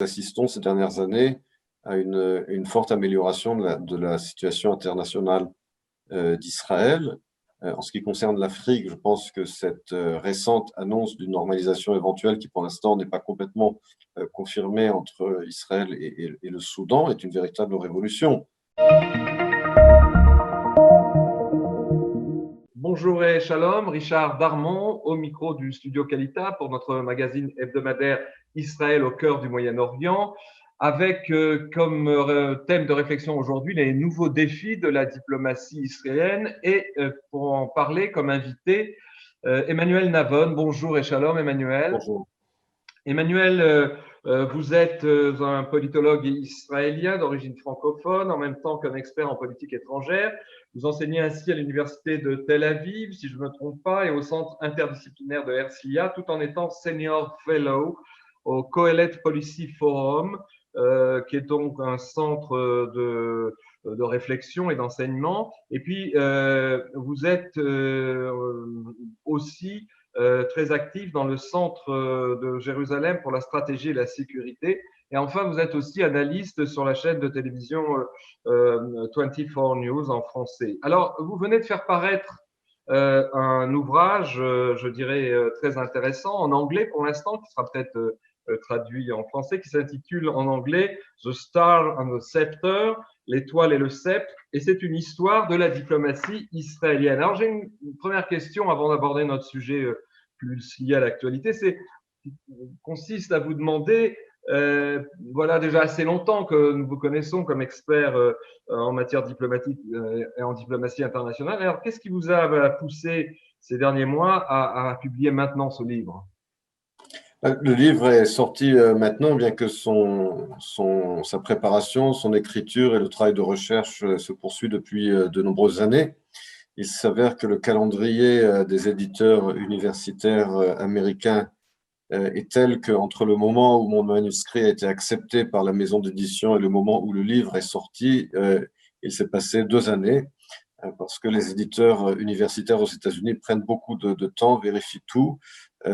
assistons ces dernières années à une forte amélioration de la situation internationale d'Israël. En ce qui concerne l'Afrique, je pense que cette récente annonce d'une normalisation éventuelle, qui pour l'instant n'est pas complètement confirmée entre Israël et le Soudan, est une véritable révolution. Bonjour et shalom, Richard Darmon au micro du studio Kalita pour notre magazine hebdomadaire Israël au cœur du Moyen-Orient, avec comme thème de réflexion aujourd'hui les nouveaux défis de la diplomatie israélienne et pour en parler comme invité Emmanuel Navon. Bonjour et shalom Emmanuel. Bonjour. Emmanuel, vous êtes un politologue israélien d'origine francophone, en même temps qu'un expert en politique étrangère. Vous enseignez ainsi à l'université de Tel Aviv, si je ne me trompe pas, et au centre interdisciplinaire de Herzliya, tout en étant senior fellow au Kohelet Policy Forum, qui est donc un centre de réflexion et d'enseignement. Et puis, vous êtes aussi très actif dans le centre de Jérusalem pour la stratégie et la sécurité. Et enfin, vous êtes aussi analyste sur la chaîne de télévision 24 News en français. Alors, vous venez de faire paraître un ouvrage, je dirais, très intéressant en anglais pour l'instant, qui sera peut-être traduit en français, qui s'intitule en anglais The Star and the Scepter, l'étoile et le sceptre, et c'est une histoire de la diplomatie israélienne. Alors, j'ai une première question avant d'aborder notre sujet plus lié à l'actualité, consiste à vous demander, voilà déjà assez longtemps que nous vous connaissons comme expert en matière diplomatique et en diplomatie internationale. Alors, qu'est-ce qui vous a poussé ces derniers mois à publier maintenant ce livre? Le livre est sorti maintenant, bien que sa préparation, son écriture et le travail de recherche se poursuit depuis de nombreuses années. Il s'avère que le calendrier des éditeurs universitaires américains est tel qu'entre le moment où mon manuscrit a été accepté par la maison d'édition et le moment où le livre est sorti, il s'est passé 2 années, parce que les éditeurs universitaires aux États-Unis prennent beaucoup de temps, vérifient tout.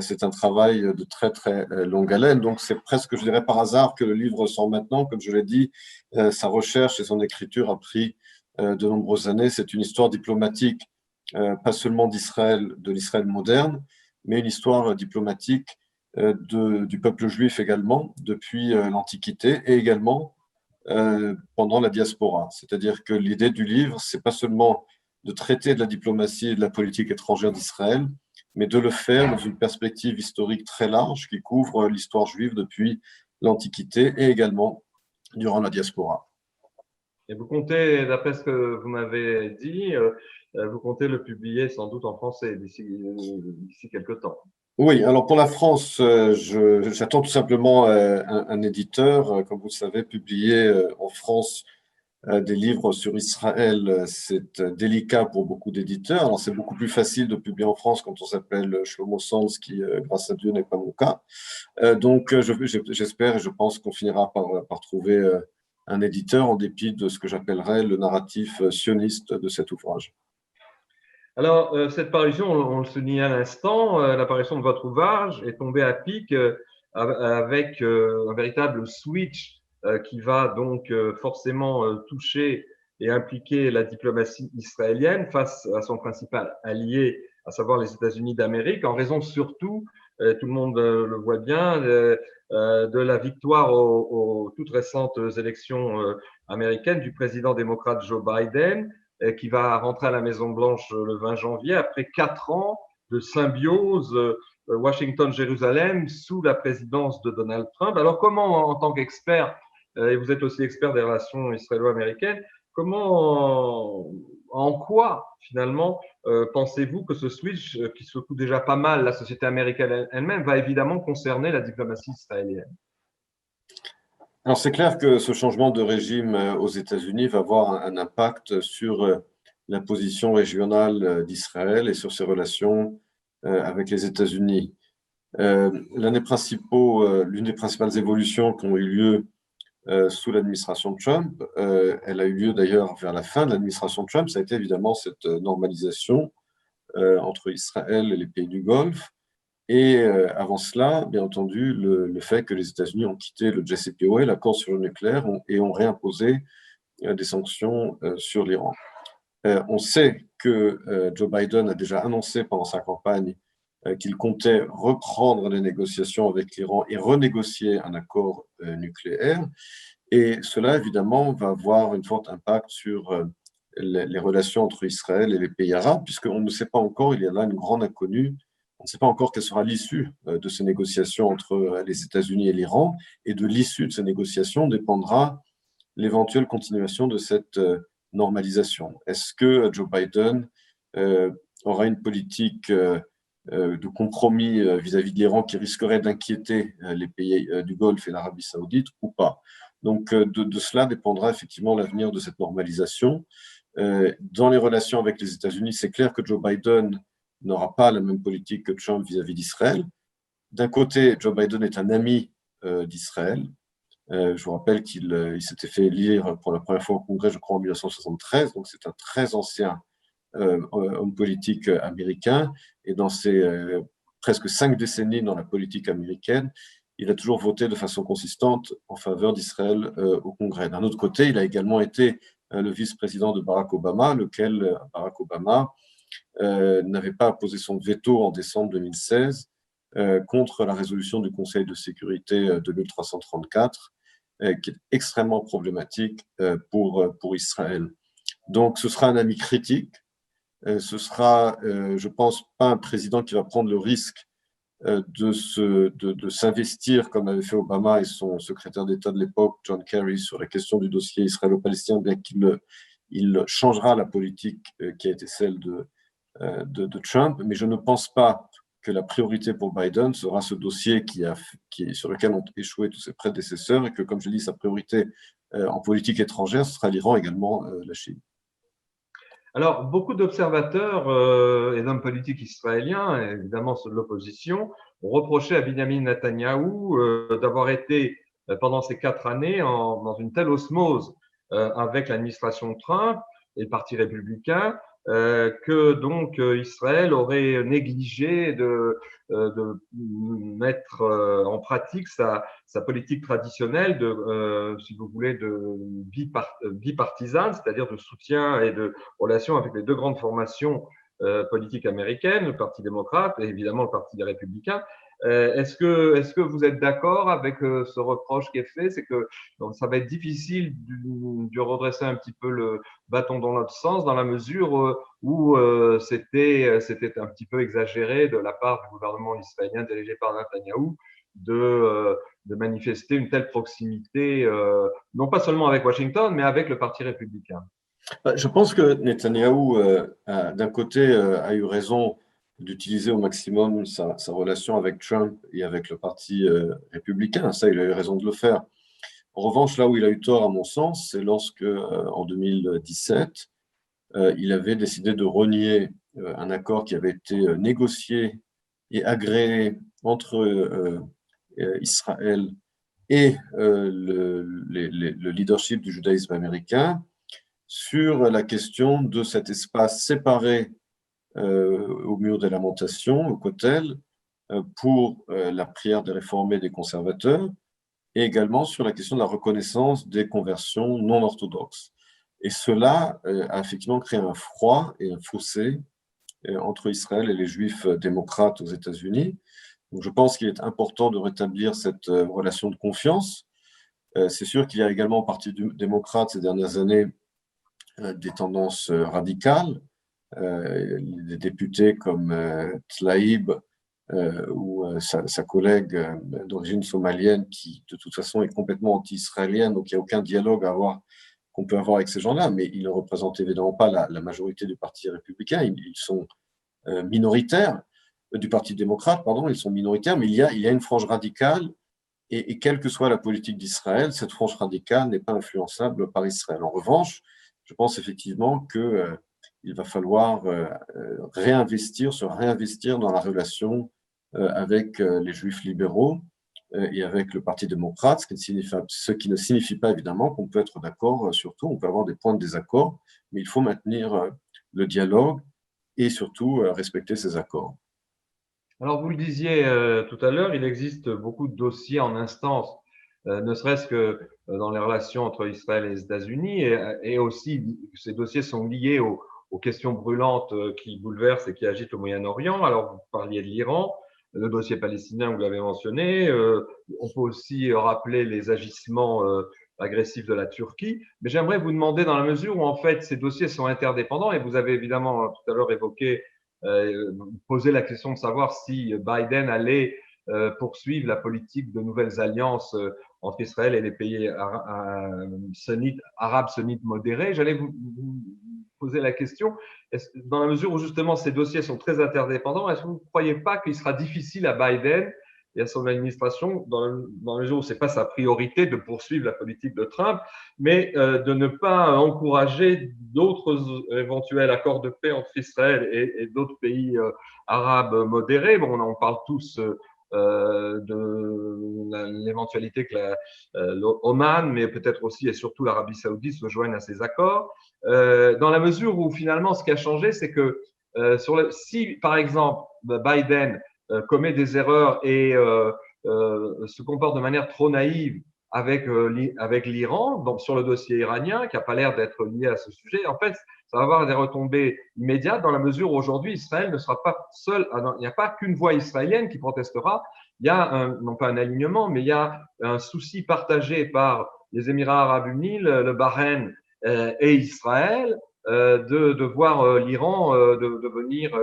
C'est un travail de très, très longue haleine. Donc, c'est presque, je dirais, par hasard que le livre sort maintenant. Comme je l'ai dit, sa recherche et son écriture a pris de nombreuses années. C'est une histoire diplomatique, pas seulement d'Israël, de l'Israël moderne, mais une histoire diplomatique du peuple juif également, depuis l'Antiquité, et également pendant la diaspora. C'est-à-dire que l'idée du livre, c'est pas seulement de traiter de la diplomatie et de la politique étrangère d'Israël, mais de le faire dans une perspective historique très large qui couvre l'histoire juive depuis l'Antiquité et également durant la diaspora. Et vous comptez, d'après ce que vous m'avez dit, vous comptez le publier sans doute en français d'ici quelques temps. Oui, alors pour la France, j'attends tout simplement un éditeur. Comme vous le savez, publier en France des livres sur Israël, c'est délicat pour beaucoup d'éditeurs. Alors, c'est beaucoup plus facile de publier en France quand on s'appelle Shlomo Sanz, ce qui, grâce à Dieu, n'est pas mon cas. Donc, j'espère et je pense qu'on finira par trouver un éditeur en dépit de ce que j'appellerais le narratif sioniste de cet ouvrage. Alors, cette parution, on le souligne à l'instant, l'apparition de votre ouvrage est tombée à pic avec un véritable switch qui va donc forcément toucher et impliquer la diplomatie israélienne face à son principal allié, à savoir les États-Unis d'Amérique, en raison surtout, tout le monde le voit bien, de la victoire aux toutes récentes élections américaines du président démocrate Joe Biden, qui va rentrer à la Maison-Blanche le 20 janvier, après 4 ans de symbiose Washington-Jérusalem sous la présidence de Donald Trump. Alors, comment, en tant qu'expert, et vous êtes aussi expert des relations israélo-américaines, en quoi, finalement, pensez-vous que ce switch, qui secoue déjà pas mal la société américaine elle-même, va évidemment concerner la diplomatie israélienne? Alors, c'est clair que ce changement de régime aux États-Unis va avoir un impact sur la position régionale d'Israël et sur ses relations avec les États-Unis. L'une des principales évolutions qui ont eu lieu sous l'administration Trump, elle a eu lieu d'ailleurs vers la fin de l'administration Trump, ça a été évidemment cette normalisation entre Israël et les pays du Golfe. Et avant cela, bien entendu, le fait que les États-Unis ont quitté le JCPOA, l'accord sur le nucléaire, et ont réimposé des sanctions sur l'Iran. On sait que Joe Biden a déjà annoncé pendant sa campagne qu'il comptait reprendre les négociations avec l'Iran et renégocier un accord nucléaire. Et cela, évidemment, va avoir un fort impact sur les relations entre Israël et les pays arabes, puisqu'on ne sait pas encore, il y a là une grande inconnue, on ne sait pas encore quelle sera l'issue de ces négociations entre les États-Unis et l'Iran, et de l'issue de ces négociations dépendra l'éventuelle continuation de cette normalisation. Est-ce que Joe Biden aura une politique de compromis vis-à-vis de l'Iran qui risquerait d'inquiéter les pays du Golfe et l'Arabie saoudite ou pas? Donc, de cela dépendra effectivement l'avenir de cette normalisation. Dans les relations avec les États-Unis, c'est clair que Joe Biden n'aura pas la même politique que Trump vis-à-vis d'Israël. D'un côté, Joe Biden est un ami d'Israël. Je vous rappelle qu'il s'était fait élire pour la première fois au Congrès, je crois, en 1973, donc c'est un très ancien homme politique américain. Et dans ses presque 5 décennies dans la politique américaine, il a toujours voté de façon consistante en faveur d'Israël au Congrès. D'un autre côté, il a également été le vice-président de Barack Obama, lequel Barack Obama n'avait pas posé son veto en décembre 2016 contre la résolution du Conseil de sécurité 2334, qui est extrêmement problématique pour Israël. Donc, ce sera un ami critique. Ce sera, je pense, pas un président qui va prendre le risque de s'investir comme avait fait Obama et son secrétaire d'État de l'époque, John Kerry, sur la question du dossier israélo-palestinien, bien qu'il changera la politique qui a été celle de Trump. Mais je ne pense pas que la priorité pour Biden sera ce dossier sur lequel ont échoué tous ses prédécesseurs et que, comme je dis, sa priorité en politique étrangère, ce sera l'Iran, également la Chine. Alors, beaucoup d'observateurs et d'hommes politiques israéliens, évidemment ceux de l'opposition, ont reproché à Benjamin Netanyahou d'avoir été, pendant ces 4 années, dans une telle osmose avec l'administration Trump et le Parti républicain, que donc Israël aurait négligé de mettre en pratique sa politique traditionnelle de, si vous voulez, de bipartisane, c'est-à-dire de soutien et de relation avec les 2 grandes formations politiques américaines, le Parti démocrate et évidemment le Parti des républicains. Est-ce que vous êtes d'accord avec ce reproche qui est fait? C'est que donc, ça va être difficile de redresser un petit peu le bâton dans l'autre sens, dans la mesure où c'était un petit peu exagéré de la part du gouvernement israélien dirigé par Netanyahou de manifester une telle proximité, non pas seulement avec Washington, mais avec le Parti républicain. Je pense que Netanyahou, d'un côté, a eu raison d'utiliser au maximum sa relation avec Trump et avec le Parti républicain. Ça, il a eu raison de le faire. En revanche, là où il a eu tort, à mon sens, c'est lorsque, en 2017, il avait décidé de renier un accord qui avait été négocié et agréé entre Israël et le leadership du judaïsme américain sur la question de cet espace séparé au mur des lamentations, au Kotel, pour la prière des réformés et des conservateurs, et également sur la question de la reconnaissance des conversions non orthodoxes. Et cela a effectivement créé un froid et un fossé entre Israël et les juifs démocrates aux États-Unis. Donc je pense qu'il est important de rétablir cette relation de confiance. C'est sûr qu'il y a également au Parti démocrate ces dernières années des tendances radicales. Des députés comme Tlaib ou sa collègue d'origine somalienne qui, de toute façon, est complètement anti-israélienne, donc il n'y a aucun dialogue qu'on peut avoir avec ces gens-là, mais ils ne représentent évidemment pas la majorité du Parti républicain, ils sont minoritaires, du Parti démocrate, pardon, ils sont minoritaires, mais il y a une frange radicale, et quelle que soit la politique d'Israël, cette frange radicale n'est pas influençable par Israël. En revanche, je pense effectivement que il va falloir se réinvestir dans la relation avec les juifs libéraux et avec le Parti démocrate, ce qui ne signifie pas évidemment qu'on peut être d'accord sur tout, on peut avoir des points de désaccord, mais il faut maintenir le dialogue et surtout respecter ces accords. Alors, vous le disiez tout à l'heure, il existe beaucoup de dossiers en instance, ne serait-ce que dans les relations entre Israël et les États-Unis, et aussi ces dossiers sont liés aux questions brûlantes qui bouleversent et qui agitent le Moyen-Orient. Alors, vous parliez de l'Iran, le dossier palestinien, vous l'avez mentionné. On peut aussi rappeler les agissements agressifs de la Turquie. Mais j'aimerais vous demander, dans la mesure où en fait ces dossiers sont interdépendants, et vous avez évidemment tout à l'heure évoqué poser la question de savoir si Biden allait poursuivre la politique de nouvelles alliances entre Israël et les pays arabes sunnites modérés. J'allais vous poser la question, dans la mesure où justement ces dossiers sont très interdépendants, est-ce que vous ne croyez pas qu'il sera difficile à Biden et à son administration, dans la mesure où ce n'est pas sa priorité de poursuivre la politique de Trump, mais de ne pas encourager d'autres éventuels accords de paix entre Israël et d'autres pays arabes modérés. Bon, on en parle tous de l'éventualité que l'Oman, mais peut-être aussi et surtout l'Arabie saoudite se joignent à ces accords. Dans la mesure où finalement ce qui a changé, c'est que si par exemple Biden commet des erreurs et se comporte de manière trop naïve avec l'Iran, donc sur le dossier iranien, qui n'a pas l'air d'être lié à ce sujet, en fait, ça va avoir des retombées immédiates dans la mesure où aujourd'hui Israël ne sera pas seul. Il n'y a pas qu'une voix israélienne qui protestera. Il y a non pas un alignement, mais il y a un souci partagé par les Émirats arabes unis, le Bahreïn et Israël de voir l'Iran devenir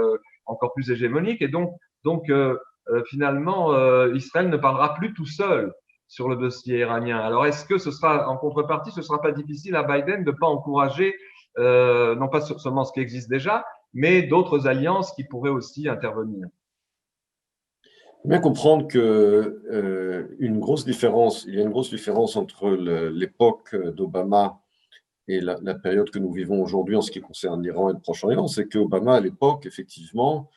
encore plus hégémonique. Et donc finalement, Israël ne parlera plus tout seul sur le dossier iranien. Alors, est-ce que ce sera, en contrepartie, ce ne sera pas difficile à Biden de ne pas encourager, non pas seulement ce qui existe déjà, mais d'autres alliances qui pourraient aussi intervenir? Il faut bien comprendre que une grosse différence, il y a une grosse différence entre l'époque d'Obama et la période que nous vivons aujourd'hui en ce qui concerne l'Iran et le Proche-Orient, c'est qu'Obama, à l'époque, effectivement,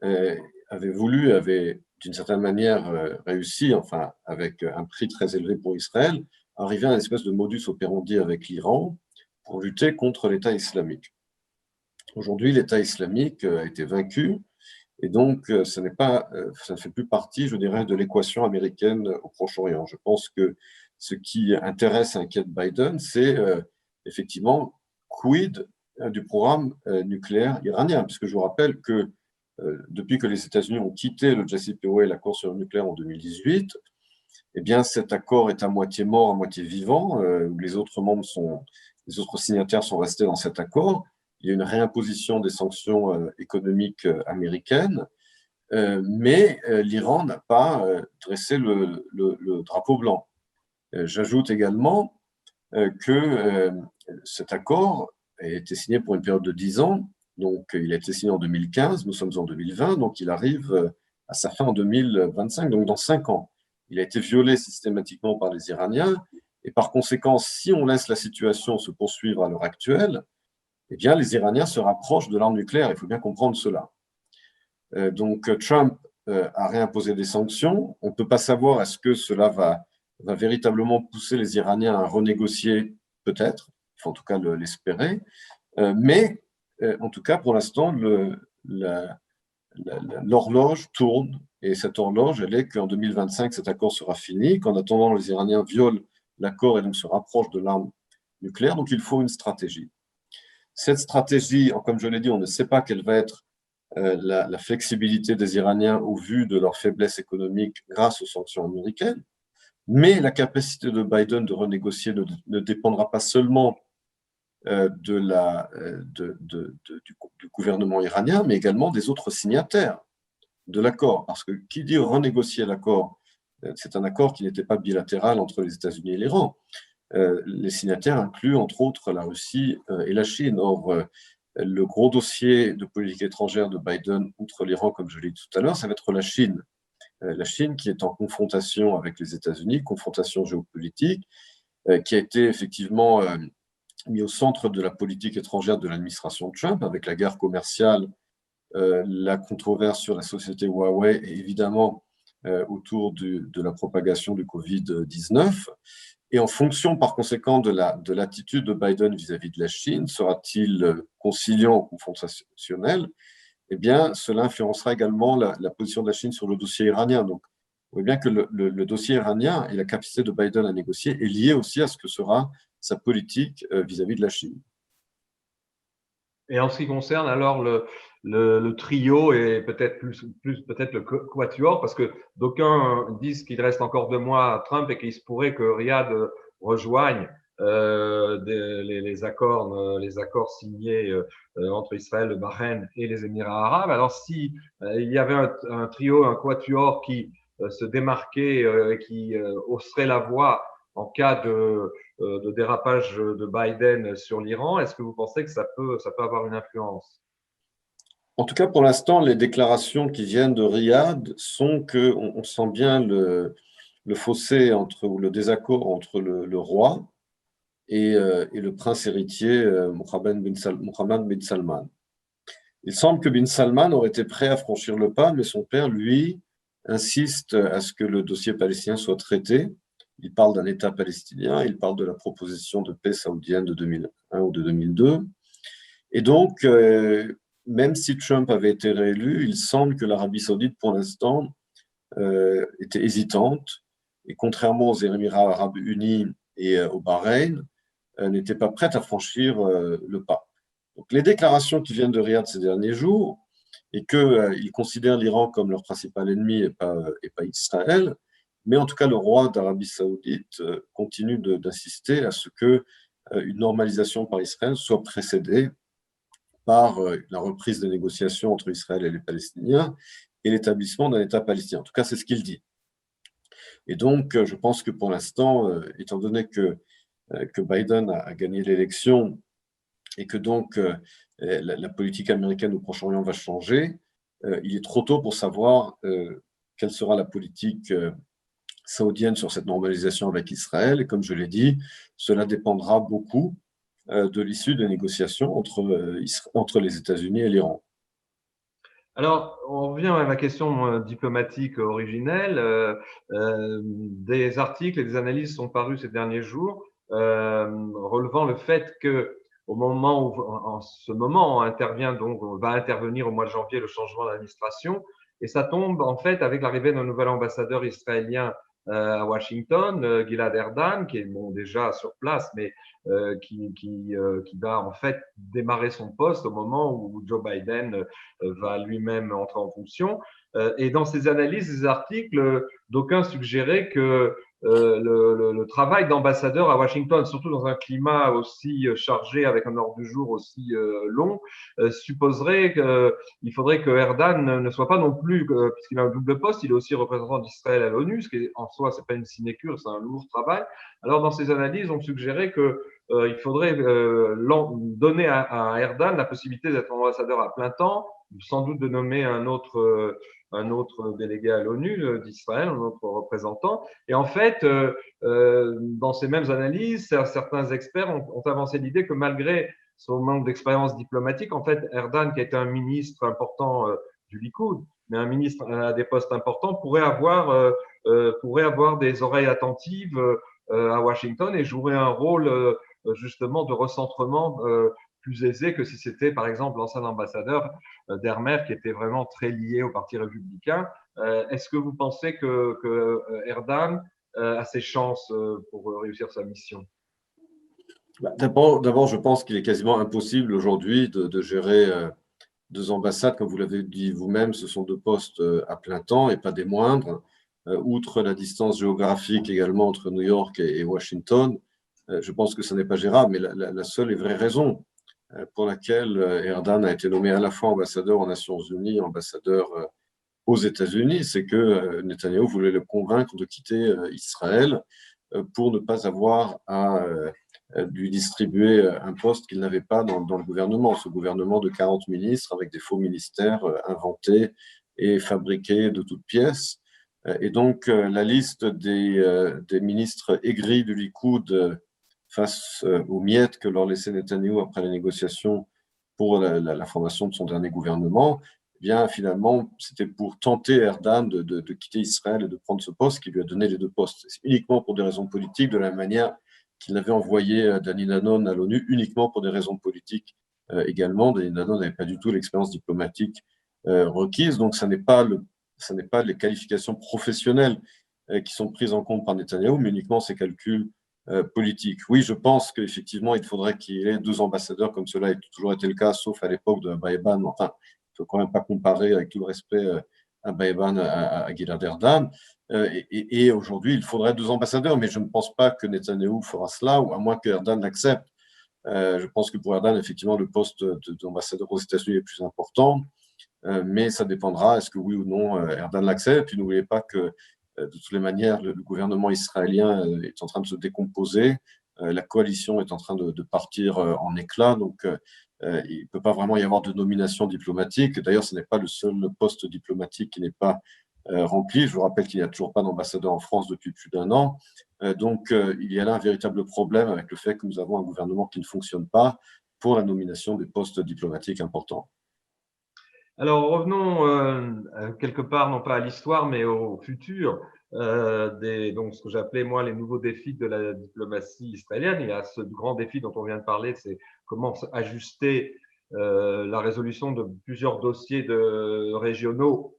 euh, avait d'une certaine manière réussi, enfin, avec un prix très élevé pour Israël, arriver à une espèce de modus operandi avec l'Iran pour lutter contre l'État islamique. Aujourd'hui, l'État islamique a été vaincu et donc ça ne fait plus partie, je dirais, de l'équation américaine au Proche-Orient. Je pense que ce qui intéresse et inquiète Biden, c'est effectivement quid du programme nucléaire iranien, puisque je vous rappelle que depuis que les États-Unis ont quitté le JCPOA, l'accord sur le nucléaire en 2018, eh bien, cet accord est à moitié mort, à moitié vivant. Les autres signataires sont restés dans cet accord. Il y a une réimposition des sanctions économiques américaines, mais l'Iran n'a pas dressé le drapeau blanc. J'ajoute également que cet accord a été signé pour une période de 10 ans. Donc, il a été signé en 2015, nous sommes en 2020, donc il arrive à sa fin en 2025, donc dans 5 ans. Il a été violé systématiquement par les Iraniens, et par conséquent, si on laisse la situation se poursuivre à l'heure actuelle, eh bien, les Iraniens se rapprochent de l'arme nucléaire, il faut bien comprendre cela. Donc, Trump a réimposé des sanctions. On ne peut pas savoir est-ce que cela va véritablement pousser les Iraniens à renégocier, peut-être, il faut en tout cas l'espérer, mais en tout cas, pour l'instant, l'horloge tourne, et cette horloge, elle est qu'en 2025, cet accord sera fini, qu'en attendant, les Iraniens violent l'accord et donc se rapprochent de l'arme nucléaire, donc il faut une stratégie. Cette stratégie, comme je l'ai dit, on ne sait pas quelle va être la flexibilité des Iraniens au vu de leur faiblesse économique grâce aux sanctions américaines, mais la capacité de Biden de renégocier ne dépendra pas seulement du gouvernement iranien, mais également des autres signataires de l'accord. Parce que qui dit renégocier l'accord, c'est un accord qui n'était pas bilatéral entre les États-Unis et l'Iran. Les signataires incluent entre autres la Russie et la Chine. Or, le gros dossier de politique étrangère de Biden, outre l'Iran, comme je l'ai dit tout à l'heure, ça va être la Chine. La Chine qui est en confrontation avec les États-Unis, confrontation géopolitique, qui a été effectivement mis au centre de la politique étrangère de l'administration Trump, avec la guerre commerciale, la controverse sur la société Huawei et évidemment autour de la propagation du Covid-19. Et en fonction, par conséquent, de l'attitude de Biden vis-à-vis de la Chine, sera-t-il conciliant ou confrontationnel? eh bien, cela influencera également la position de la Chine sur le dossier iranien. Donc, on voit bien que le dossier iranien et la capacité de Biden à négocier est lié aussi à ce que sera sa politique vis-à-vis de la Chine. Et en ce qui concerne alors le trio et peut-être plus peut-être le quatuor, parce que d'aucuns disent qu'il reste encore 2 mois à Trump et qu'il se pourrait que Riyad rejoigne les accords signés entre Israël, le Bahreïn et les Émirats arabes. Alors si il y avait un trio, un quatuor qui se démarquait et qui hausserait la voix en cas de dérapage de Biden sur l'Iran, est-ce que vous pensez que ça peut avoir une influence? En tout cas, pour l'instant, les déclarations qui viennent de Riyad sont qu'on sent bien le fossé ou le désaccord entre le roi et le prince héritier Mohammed bin Salman. Il semble que bin Salman aurait été prêt à franchir le pas, mais son père, lui, insiste à ce que le dossier palestinien soit traité. Il parle d'un État palestinien, il parle de la proposition de paix saoudienne de 2001 ou de 2002. Et donc, même si Trump avait été réélu, il semble que l'Arabie saoudite, pour l'instant, était hésitante. Et contrairement aux Émirats arabes unis et au Bahreïn, n'était pas prête à franchir le pas. Donc, les déclarations qui viennent de Riyad ces derniers jours, et qu'ils considèrent l'Iran comme leur principal ennemi et pas Israël, mais en tout cas, le roi d'Arabie saoudite continue d'insister à ce que une normalisation par Israël soit précédée par la reprise des négociations entre Israël et les Palestiniens et l'établissement d'un État palestinien. En tout cas, c'est ce qu'il dit. Et donc, je pense que pour l'instant, étant donné que Biden a gagné l'élection et que donc la politique américaine au Proche-Orient va changer, il est trop tôt pour savoir quelle sera la politique saoudienne sur cette normalisation avec Israël. Et comme je l'ai dit, cela dépendra beaucoup de l'issue des négociations entre les États-Unis et l'Iran. Alors, on revient à la question diplomatique originelle. Des articles et des analyses sont parus ces derniers jours relevant le fait que au moment où, en ce moment, intervient donc, va intervenir au mois de janvier le changement d'administration, et ça tombe en fait avec l'arrivée d'un nouvel ambassadeur israélien à Washington, Gilad Erdan, qui est bon, déjà sur place, mais qui va en fait démarrer son poste au moment où Joe Biden va lui-même entrer en fonction. Et dans ces analyses, ces articles, d'aucuns suggéraient que le travail d'ambassadeur à Washington, surtout dans un climat aussi chargé, avec un ordre du jour aussi long, supposerait qu'il faudrait que Erdan ne soit pas non plus, puisqu'il a un double poste, il est aussi représentant d'Israël à l'ONU, ce qui en soi, c'est pas une sinécure, c'est un lourd travail. Alors dans ces analyses, on suggérait que il faudrait donner à Erdan la possibilité d'être ambassadeur à plein temps, sans doute de nommer un autre délégué à l'ONU d'Israël, un autre représentant. Et en fait, dans ces mêmes analyses, certains experts ont avancé l'idée que malgré son manque d'expérience diplomatique, en fait, Erdan, qui a été un ministre important du Likoud, mais un ministre à des postes importants, pourrait avoir des oreilles attentives à Washington et jouer un rôle justement de recentrement plus aisé que si c'était par exemple l'ancien ambassadeur Dermer qui était vraiment très lié au Parti républicain. Est-ce que vous pensez que Erdan a ses chances pour réussir sa mission? D'abord, je pense qu'il est quasiment impossible aujourd'hui de gérer 2 ambassades. Comme vous l'avez dit vous-même, ce sont 2 postes à plein temps et pas des moindres. Outre la distance géographique également entre New York et Washington, je pense que ce n'est pas gérable. Mais la seule et vraie raison pour laquelle Erdan a été nommé à la fois ambassadeur aux Nations Unies et ambassadeur aux États-Unis, c'est que Netanyahou voulait le convaincre de quitter Israël pour ne pas avoir à lui distribuer un poste qu'il n'avait pas dans le gouvernement, ce gouvernement de 40 ministres avec des faux ministères inventés et fabriqués de toutes pièces. Et donc, la liste des ministres aigris du Likoud face aux miettes que leur laissait Netanyahou après les négociations pour la formation de son dernier gouvernement, eh bien, finalement, c'était pour tenter Erdan de quitter Israël et de prendre ce poste qui lui a donné les 2 postes. C'est uniquement pour des raisons politiques, de la manière qu'il avait envoyé Danny Danon à l'ONU, uniquement pour des raisons politiques également. Danny Danon n'avait pas du tout l'expérience diplomatique requises. Donc, ça n'est pas les qualifications professionnelles qui sont prises en compte par Netanyahou, mais uniquement ses calculs politiques. Oui, je pense qu'effectivement, il faudrait qu'il y ait 2 ambassadeurs, comme cela a toujours été le cas, sauf à l'époque de Baïban. Enfin, il ne faut quand même pas comparer, avec tout le respect, à Baïban, à Gilad Erdan. Et aujourd'hui, il faudrait 2 ambassadeurs, mais je ne pense pas que Netanyahou fera cela, ou à moins que Erdan l'accepte. Je pense que pour Erdan, effectivement, le poste d'ambassadeur aux États-Unis est plus important, mais ça dépendra, est-ce que oui ou non Erdan l'accepte. Et puis n'oubliez pas que de toutes les manières, le gouvernement israélien est en train de se décomposer, la coalition est en train de partir en éclats, donc il ne peut pas vraiment y avoir de nomination diplomatique. D'ailleurs, ce n'est pas le seul poste diplomatique qui n'est pas rempli. Je vous rappelle qu'il n'y a toujours pas d'ambassadeur en France depuis plus d'1 an. Donc, il y a là un véritable problème avec le fait que nous avons un gouvernement qui ne fonctionne pas pour la nomination des postes diplomatiques importants. Alors revenons quelque part, non pas à l'histoire, mais au futur, donc ce que j'appelais moi les nouveaux défis de la diplomatie israélienne. Il y a ce grand défi dont on vient de parler, c'est comment ajuster la résolution de plusieurs dossiers régionaux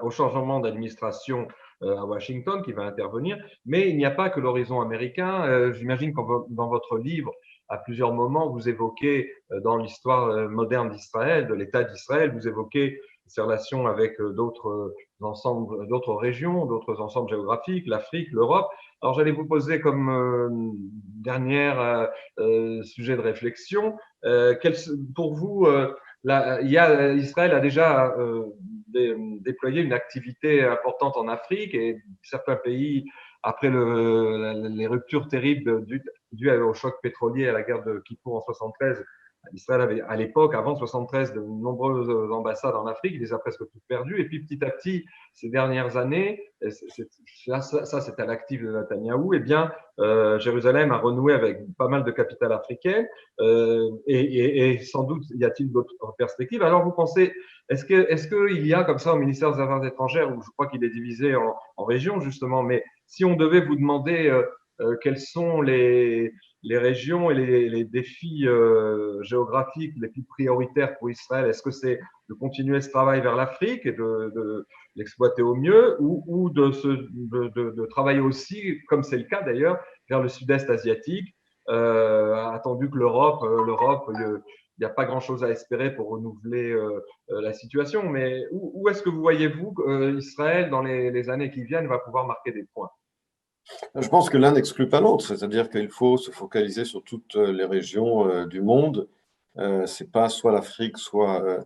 au changement d'administration à Washington qui va intervenir. Mais il n'y a pas que l'horizon américain. J'imagine que dans votre livre, à plusieurs moments, vous évoquez dans l'histoire moderne d'Israël, de l'État d'Israël, vous évoquez ses relations avec d'autres ensembles, d'autres régions, d'autres ensembles géographiques, l'Afrique, l'Europe. Alors, j'allais vous poser comme dernier sujet de réflexion, pour vous, Israël a déjà déployé une activité importante en Afrique et certains pays, après les ruptures terribles dues au choc pétrolier à la guerre de Kippour en 73, Israël avait à l'époque, avant 73, de nombreuses ambassades en Afrique, il les a presque toutes perdues. Et puis petit à petit, ces dernières années, ça c'est à l'actif de Netanyahou, eh bien, Jérusalem a renoué avec pas mal de capitales africaines et sans doute y a-t-il d'autres perspectives. Alors vous pensez, est-ce qu'il y a comme ça au ministère des Affaires étrangères, où je crois qu'il est divisé en régions justement, mais si on devait vous demander quels sont les régions et les défis géographiques les plus prioritaires pour Israël, est-ce que c'est continuer ce travail vers l'Afrique et de l'exploiter au mieux ou de travailler aussi, comme c'est le cas d'ailleurs, vers le sud-est asiatique, attendu que l'Europe, il n'y a pas grand-chose à espérer pour renouveler la situation. Mais où est-ce que vous voyez-vous Israël, dans les années qui viennent, va pouvoir marquer des points? Je pense que l'un n'exclut pas l'autre, c'est-à-dire qu'il faut se focaliser sur toutes les régions du monde. C'est pas soit l'Afrique, soit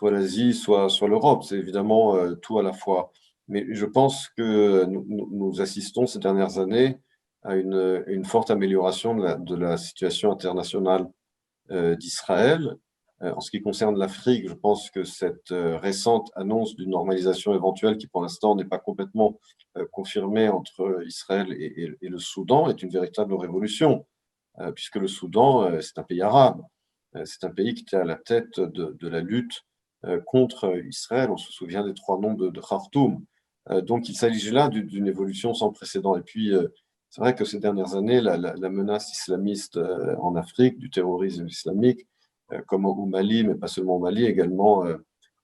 l'Asie, soit l'Europe. C'est évidemment tout à la fois. Mais je pense que nous assistons ces dernières années à une forte amélioration de la situation internationale d'Israël. En ce qui concerne l'Afrique, je pense que cette récente annonce d'une normalisation éventuelle, qui pour l'instant n'est pas complètement confirmée entre Israël et le Soudan, est une véritable révolution, puisque le Soudan, c'est un pays arabe. C'est un pays qui était à la tête de la lutte contre Israël. On se souvient des 3 noms de Khartoum. Donc il s'agit là d'une évolution sans précédent. Et puis, c'est vrai que ces dernières années, la menace islamiste en Afrique, du terrorisme islamique, comme au Mali, mais pas seulement au Mali, également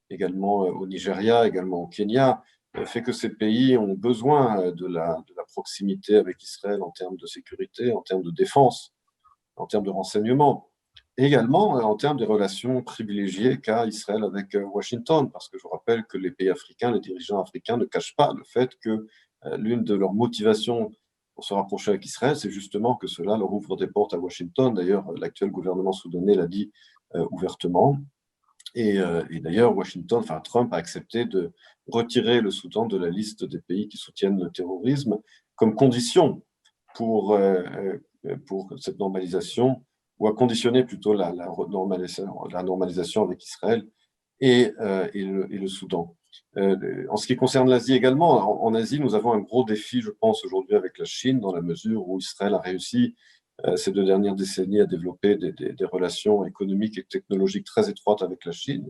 au Nigeria, également au Kenya, fait que ces pays ont besoin de la proximité avec Israël en termes de sécurité, en termes de défense, en termes de renseignement, et également en termes des relations privilégiées qu'a Israël avec Washington, parce que je vous rappelle que les pays africains, les dirigeants africains ne cachent pas le fait que l'une de leurs motivations pour se rapprocher avec Israël, c'est justement que cela leur ouvre des portes à Washington. D'ailleurs, l'actuel gouvernement soudanais l'a dit ouvertement. Et d'ailleurs, Trump a accepté de retirer le Soudan de la liste des pays qui soutiennent le terrorisme comme condition pour cette normalisation, ou a conditionné plutôt la normalisation avec Israël et le Soudan. En ce qui concerne l'Asie également, en Asie, nous avons un gros défi, je pense, aujourd'hui avec la Chine, dans la mesure où Israël a réussi ces 2 dernières décennies à développer des relations économiques et technologiques très étroites avec la Chine.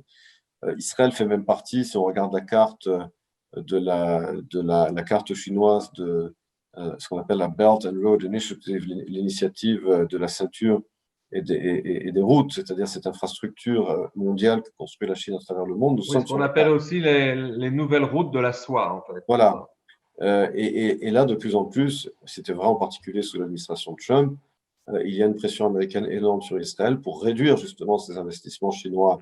Israël fait même partie, si on regarde la carte la carte chinoise de ce qu'on appelle la Belt and Road Initiative, l'initiative de la ceinture et des routes, c'est-à-dire cette infrastructure mondiale que construit la Chine à travers le monde. Nous Oui, sommes ce qu'on sur la appelle carte. aussi les nouvelles routes de la soie, en fait. C'est Voilà. ça. Et là, de plus en plus, c'était vrai en particulier sous l'administration Trump, il y a une pression américaine énorme sur Israël pour réduire justement ces investissements chinois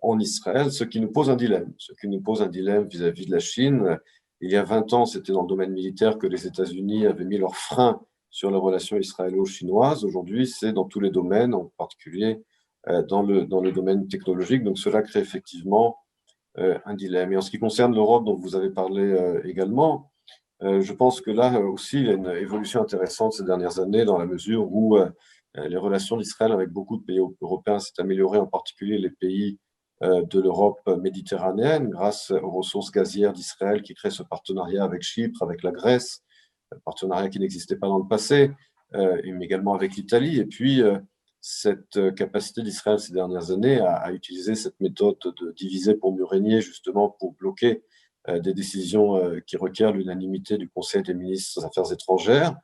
en Israël, ce qui nous pose un dilemme. Ce qui nous pose un dilemme vis-à-vis de la Chine. Il y a 20 ans, c'était dans le domaine militaire que les États-Unis avaient mis leurs freins sur la relation israélo-chinoise. Aujourd'hui, c'est dans tous les domaines, en particulier dans le domaine technologique. Donc cela crée effectivement un dilemme. Et en ce qui concerne l'Europe, dont vous avez parlé également, je pense que là aussi, il y a une évolution intéressante ces dernières années dans la mesure où les relations d'Israël avec beaucoup de pays européens s'est améliorées, en particulier les pays de l'Europe méditerranéenne, grâce aux ressources gazières d'Israël qui crée ce partenariat avec Chypre, avec la Grèce, un partenariat qui n'existait pas dans le passé, mais également avec l'Italie. Et puis, cette capacité d'Israël ces dernières années à utiliser cette méthode de diviser pour mieux régner, justement pour bloquer des décisions qui requièrent l'unanimité du Conseil des ministres des Affaires étrangères.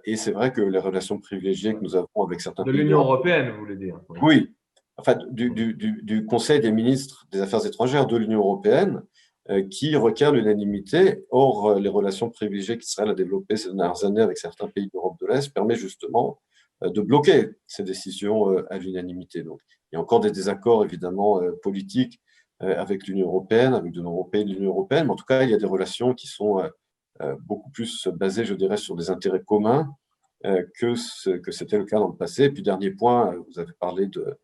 Et c'est vrai que les relations privilégiées que nous avons avec certains De pays l'Union d'Europe, européenne, vous voulez dire. Oui. oui, en fait, du Conseil des ministres des Affaires étrangères de l'Union européenne, qui requiert l'unanimité. Or, les relations privilégiées qu'Israël a développées ces dernières années avec certains pays d'Europe de l'Est permet justement de bloquer ces décisions à l'unanimité. Donc, il y a encore des désaccords, évidemment, politiques avec l'Union européenne, avec de nombreux pays de l'Union européenne, mais en tout cas, il y a des relations qui sont beaucoup plus basées, je dirais, sur des intérêts communs que c'était le cas dans le passé. Et puis, dernier point, vous avez parlé de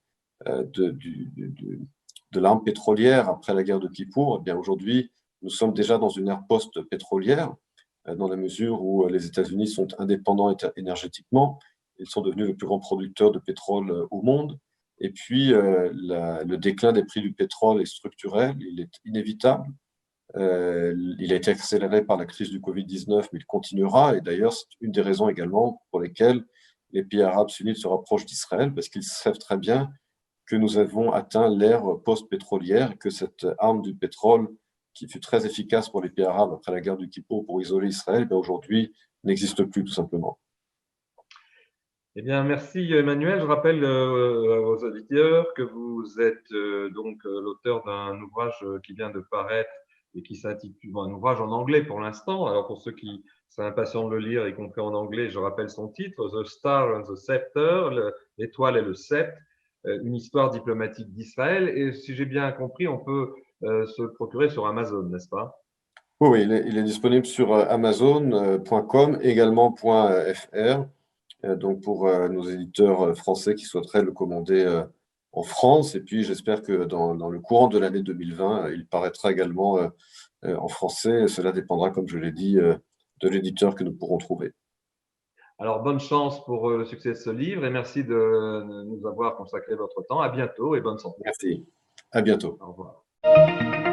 l'arme pétrolière après la guerre de Kippour. Eh bien, aujourd'hui, nous sommes déjà dans une ère post-pétrolière, dans la mesure où les États-Unis sont indépendants énergétiquement. Ils sont devenus le plus grand producteur de pétrole au monde. Et puis, le déclin des prix du pétrole est structurel, il est inévitable. Il a été accéléré par la crise du Covid-19, mais il continuera. Et d'ailleurs, c'est une des raisons également pour lesquelles les pays arabes sunnites se rapprochent d'Israël, parce qu'ils savent très bien que nous avons atteint l'ère post-pétrolière, que cette arme du pétrole, qui fut très efficace pour les pays arabes après la guerre du Kippour pour isoler Israël, aujourd'hui n'existe plus tout simplement. Eh bien, merci Emmanuel. Je rappelle aux auditeurs que vous êtes l'auteur d'un ouvrage qui vient de paraître et qui s'intitule, un ouvrage en anglais pour l'instant. Alors pour ceux qui sont impatients de le lire, y compris en anglais, je rappelle son titre, The Star and the Scepter, l'étoile et le sceptre, une histoire diplomatique d'Israël. Et si j'ai bien compris, on peut se le procurer sur Amazon, n'est-ce pas? Oui, oui, il est disponible sur amazon.com, également .fr. Donc pour nos éditeurs français qui souhaiteraient le commander en France. Et puis j'espère que dans le courant de l'année 2020, il paraîtra également en français. Cela dépendra, comme je l'ai dit, de l'éditeur que nous pourrons trouver. Alors, bonne chance pour le succès de ce livre et merci de nous avoir consacré votre temps. À bientôt et bonne santé. Merci. À bientôt. Au revoir.